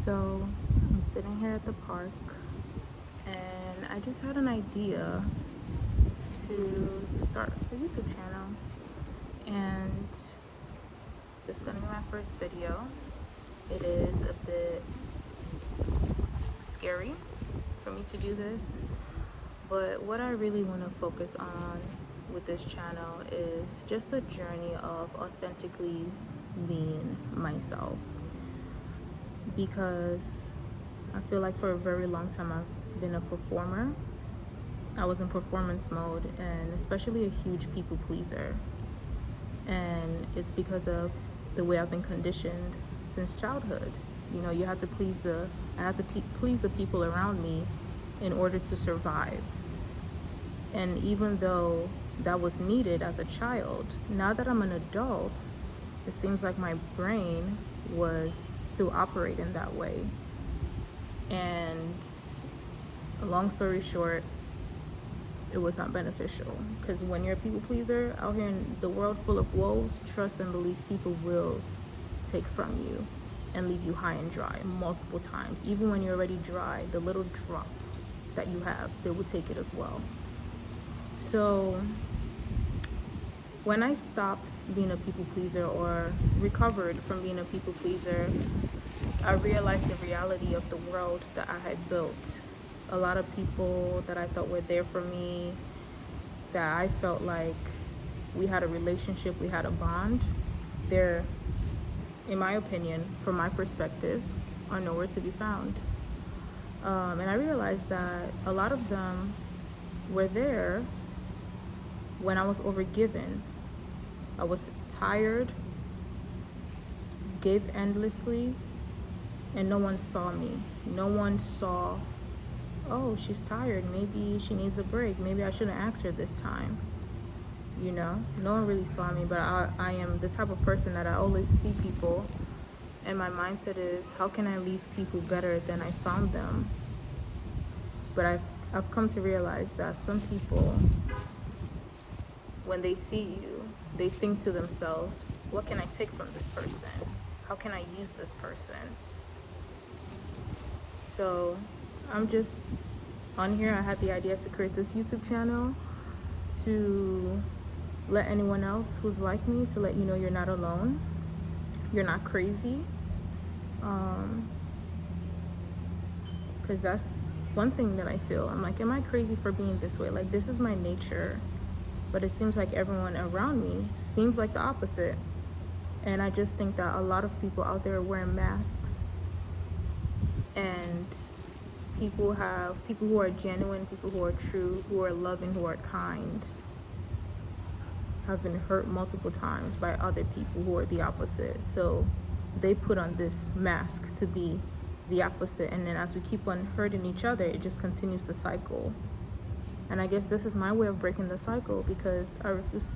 So I'm sitting here at the park and I just had an idea to start a YouTube channel, and this is gonna be my first video. It is a bit scary for me to do this, but what I really want to focus on with this channel is just the journey of authentically being myself, because I feel like for a very long time I've been a performer. I was in performance mode, and especially a huge people pleaser. And it's because of the way I've been conditioned since childhood. You know, I had to please the people around me in order to survive. And even though that was needed as a child, now that I'm an adult, it seems like my brain was still operating that way. And long story short, it was not beneficial, because when you're a people pleaser out here in the world full of woes, trust and believe people will take from you and leave you high and dry multiple times. Even when you're already dry, the little drop that you have, they will take it as well. So when I stopped being a people pleaser, or recovered from being a people pleaser, I realized the reality of the world that I had built. A lot of people that I thought were there for me, that I felt like we had a relationship, we had a bond, they're, in my opinion, from my perspective, are nowhere to be found. And I realized that a lot of them were there when I was overgiven. I was tired, gave endlessly, and no one saw me. No one saw, oh, she's tired, maybe she needs a break, maybe I shouldn't ask her this time. You know, no one really saw me, but I am the type of person that I always see people, and my mindset is, how can I leave people better than I found them? But I've come to realize that some people, when they see you, they think to themselves, what can I take from this person? How can I use this person? So I'm just on here. I had the idea to create this YouTube channel to let anyone else who's like me, to let you know you're not alone. You're not crazy. Because that's one thing that I feel. I'm like, am I crazy for being this way? Like, this is my nature. But it seems like everyone around me seems like the opposite. And I just think that a lot of people out there are wearing masks. And people who are genuine, people who are true, who are loving, who are kind, have been hurt multiple times by other people who are the opposite. So they put on this mask to be the opposite. And then as we keep on hurting each other, it just continues the cycle. And I guess this is my way of breaking the cycle, because I refuse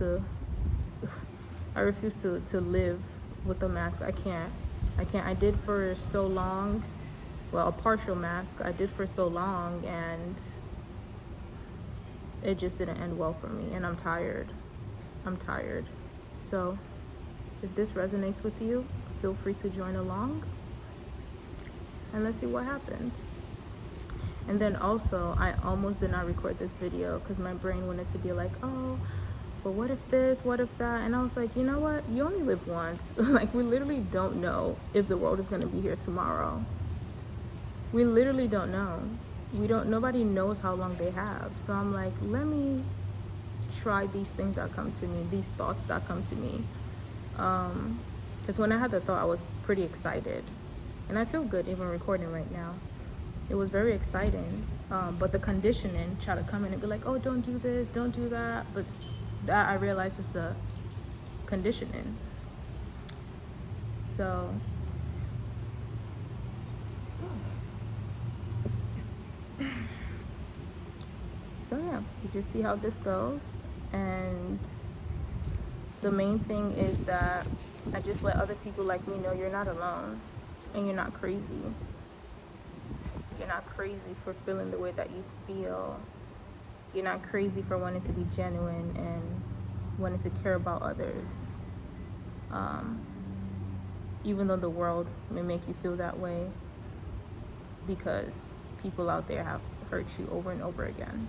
to live with a mask. I can't. I did for so long. Well, a partial mask. I did for so long, and it just didn't end well for me. And I'm tired. So if this resonates with you, feel free to join along, and let's see what happens. And then also, I almost did not record this video because my brain wanted to be like, oh, but what if this, what if that? And I was like, you know what? You only live once. Like, we literally don't know if the world is going to be here tomorrow. We literally don't know. Nobody knows how long they have. So I'm like, let me try these things that come to me, these thoughts that come to me. Because when I had the thought, I was pretty excited. And I feel good even recording right now. It was very exciting, but the conditioning tried to come in and be like, oh, don't do this, don't do that. But that, I realized, is the conditioning. So yeah, you just see how this goes. And the main thing is that I just let other people like me know you're not alone, and you're not crazy. You're not crazy for feeling the way that you feel. You're not crazy for wanting to be genuine and wanting to care about others. Even though the world may make you feel that way, because people out there have hurt you over and over again.